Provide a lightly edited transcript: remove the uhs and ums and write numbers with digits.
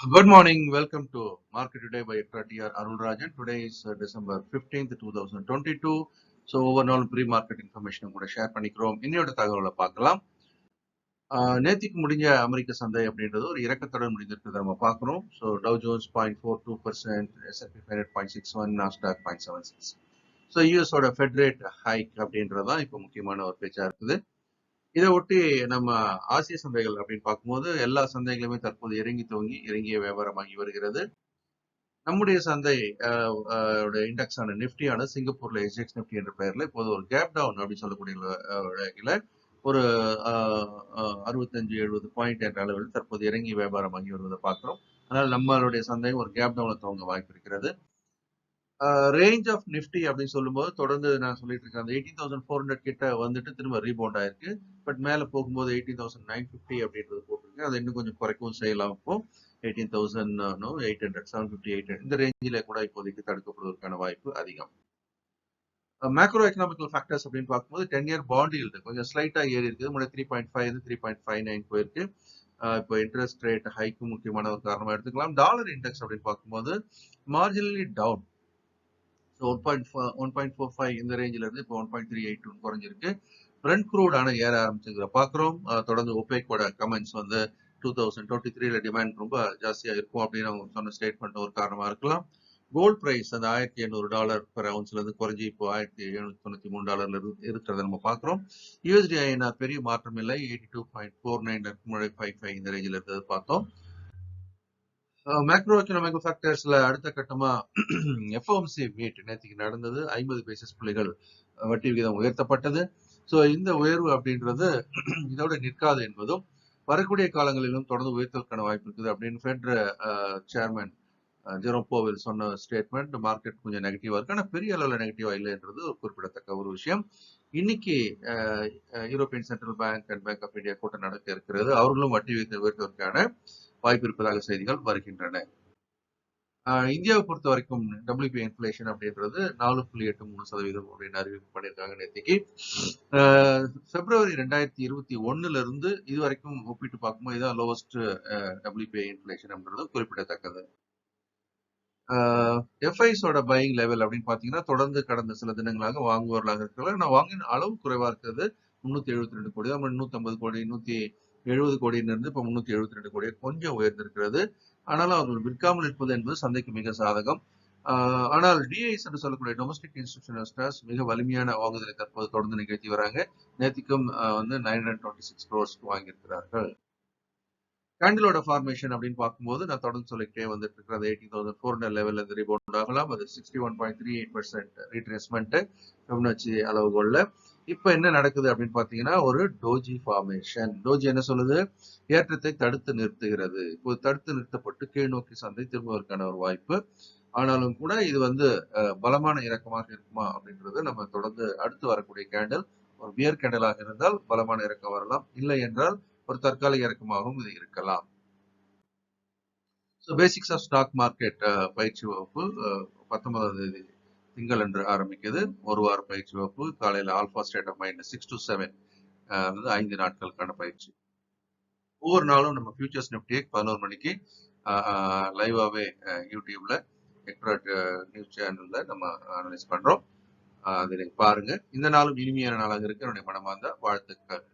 Good morning. Welcome to Market Today by ECTRA Arulrajhan. Today is December 15th, 2022. So, overall pre-market information கூட share பண்ணிக்கிறோம். இன்னையோட தகவலை பார்க்கலாம். நேத்திக்கு முடிஞ்ச அமெரிக்க சந்தை அப்படின்றது ஒரு இறக்கத்துடன் முடிந்திருக்கிறத நம்ம பார்க்குறோம். So Dow Jones 0.42%, S&P 500.61, Nasdaq 0.76. So யூஎஸோட ஃபெட் ரேட் ஹைக் அப்படின்றது தான் இப்போ முக்கியமான ஒரு பேச்சா இருக்குது. இதை ஒட்டி நம்ம ஆசிய சந்தைகள் அப்படின்னு பார்க்கும்போது எல்லா சந்தைகளுமே தற்போது இறங்கிய வியாபாரமாகி வருகிறது. நம்முடைய சந்தை இண்டெக்ஸான நிப்டியான சிங்கப்பூர்ல எஸ்எக்ஸ் நிப்டி என்ற பெயர்ல இப்போது ஒரு கேப் டவுன் அப்படின்னு சொல்லக்கூடிய வகையில ஒரு 65-70 பாயிண்ட் என்ற அளவில் தற்போது இறங்கி வியாபாரமாகி வருவதை பார்க்கிறோம். ஆனால் நம்மளுடைய சந்தை ஒரு கேப் டவுனை துவங்க வாய்ப்பு இருக்கிறது. ரேஞ்ச் ஆஃப் நிஃப்டி அப்படின்னு சொல்லும்போது தொடர்ந்து நான் சொல்லிட்டு இருக்கேன், அந்த 18,400 கிட்ட வந்துட்டு திரும்ப ரீபவுண்ட் ஆயிருக்கு. பட் மேல போகும்போது 18,950 அப்படின்றது போட்டிருக்கு. அதை இன்னும் கொஞ்சம் குறைக்கவும் செய்யலாம். இப்போ 18,800, 750, 800 இந்த ரேஞ்சில கூட இப்போதைக்கு தடுக்கப்படுவதற்கான வாய்ப்பு அதிகம். மேக்ரோ எக்கனாமிக்கல் ஃபேக்டர்ஸ் அப்படின்னு பார்க்கும்போது 10-year பாண்ட் ஈல்டு கொஞ்சம் ஸ்லைட்டா ஏறி இருக்குது. முன்னாடி 3.5 3.59 போயிருக்கு. இப்போ இன்ட்ரெஸ்ட் ரேட் ஹைக்கு முக்கியமான ஒரு காரணமா எடுத்துக்கலாம். டாலர் இண்டெக்ஸ் அப்படின்னு பார்க்கும்போது மார்ஜினலி டவுன். 1.45 இந்த ரேஞ்சில இருந்து இப்போ 1.382 குறைஞ்சிருக்கு. பிரெண்ட் க்ரூட் ஆன ஏற ஆரம்பிச்சுங்கிற பாக்குறோம். தொடர்ந்து ஒபேக்கோட கமெண்ட்ஸ் வந்து 2023ல டிமாண்ட் ரொம்ப ஜாஸ்தியா இருக்கும் அப்படின்னு அவங்க சொன்ன ஸ்டேட்மெண்ட் ஒரு காரணமா இருக்கலாம். கோல்ட் பிரைஸ் அந்த $1,800 பெர் அவுன்ஸ்ல இருந்து குறைஞ்சி இப்போ $1,793 இருக்கிறத நம்ம பாக்குறோம். யூஎஸ்டி ஐஎன்ஆர் பெரிய மாற்றம் இல்லை, 82.49 55 இந்த ரேஞ்சில இருக்கிறது பார்த்தோம். மேக்ரோ எக்கனாமிக் ஃபேக்டர்ஸ்ல அடுத்த கட்டமா எஃப்ஓஎம்சி மீட் நேற்றுக்கு நடந்தது. 50 பேசிஸ் புள்ளிகள் வட்டி விகிதம் உயர்த்தப்பட்டது. ஸோ இந்த உயர்வு அப்படின்றது இதோட நிற்காது என்பதும் வரக்கூடிய காலங்களிலும் தொடர்ந்து உயர்த்தலுக்கான வாய்ப்பு இருக்குது அப்படின்னு ஃபெட் சேர்மன் ஜெரோம் போவெல் சொன்ன ஸ்டேட்மெண்ட் மார்க்கெட் கொஞ்சம் நெகட்டிவா இருக்கு. ஆனால் பெரிய அளவில் நெகட்டிவா இல்லைன்றது ஒரு குறிப்பிடத்தக்க ஒரு விஷயம். இன்னைக்கு European central bank and bank of India கூட்டம் நடக்க இருக்கிறது. அவர்களும் வட்டி விகிதத்தை உயர்த்துவதற்கான வாய்ப்பு இருப்பதாக செய்திகள் வருகின்றன. இந்தியாவை பொறுத்த வரைக்கும் WPI இன்ஃபிளேஷன் அப்படின்றது 4.83% அப்படின்னு அறிவிப்பு பண்ணியிருக்காங்க நேற்றுக்கு. பிப்ரவரி 2021 இருந்து இது வரைக்கும் ஒப்பிட்டு பார்க்கும்போது இதான் லோவஸ்ட் WPI இன்ஃபிளேஷன் அப்படின்றது குறிப்பிடத்தக்கது. எஃப்ஐஸோட பையிங் லெவல் அப்படின்னு பாத்தீங்கன்னா தொடர்ந்து கடந்த சில தினங்களாக வாங்குவவர்களாக இருக்கிறாங்க. நான் வாங்கின அளவு குறைவா இருக்கிறது. 372 கோடி, 350 கோடி, 170 கோடின்னு இருந்து இப்ப 372 கோடி கொஞ்சம் உயர்ந்திருக்கிறது. ஆனாலும் அவர்கள் விற்காமல் இருப்பது என்பது சந்தைக்கு மிக சாதகம். ஆனால் டிஐஸ் என்று சொல்லக்கூடிய டொமஸ்டிக் இன்ஸ்டிடியூஷனல்ஸ் மிக வலிமையான வாங்குதலை தற்போது தொடர்ந்து நிகழ்த்தி வராங்க. நேற்றுக்கும் வந்து 926 crores வாங்கியிருக்கிறார்கள். கேண்டிலோட ஃபார்மேஷன் அப்படின்னு பார்க்கும்போது நான் தொடர்ந்து சொல்லிக்கிட்டே வந்துட்டு இருக்கிறது 18,400 லெவல்ல இருந்து ரீபவுண்ட் ஆகலாம். அது 61.38% ரீட்ரேஸ்மெண்ட் ஃபிபொனாச்சி அளவுகோல்ல. இப்ப என்ன நடக்குது அப்படின்னு பாத்தீங்கன்னா ஒரு டோஜி ஃபார்மேஷன். டோஜி என்ன சொல்லுது? ஏற்றத்தை தடுத்து நிறுத்துகிறது. இப்போ தடுத்து நிறுத்தப்பட்டு கீழ் நோக்கி சந்தை திரும்புவதற்கான ஒரு வாய்ப்பு. ஆனாலும் கூட இது வந்து பலமான இறக்கமாக இருக்குமா அப்படின்றது நம்ம தொடர்ந்து அடுத்து வரக்கூடிய கேண்டில் ஒரு பியர் கேண்டலாக இருந்தால் பலமான இறக்கம் வரலாம். இல்லை என்றால் ஒரு தற்காலிக இறக்கமாகவும் இது இருக்கலாம். So basics of stock market பயிற்சி வகுப்பு 19ஆம் தேதி திங்கள் என்று ஆரம்பிக்குது. ஒரு வார பயிற்சி வகுப்பு. காலையில் alpha state of mind 6 to 7 அதாவது 5 நாட்களுக்கான பயிற்சி. ஒவ்வொரு நாளும் நம்ம ஃபியூச்சர்ஸ் நிஃப்டியை 11 மணிக்கு லைவாவே யூடியூப்ல எக்ட்ரா நியூஸ் சேனல்ல நம்ம அனலைஸ் பண்றோம். அதை பாருங்க. இந்த நாளும் இனிமையான நாளாக இருக்க என்னுடைய மனமார்ந்த வாழ்த்துக்கள்.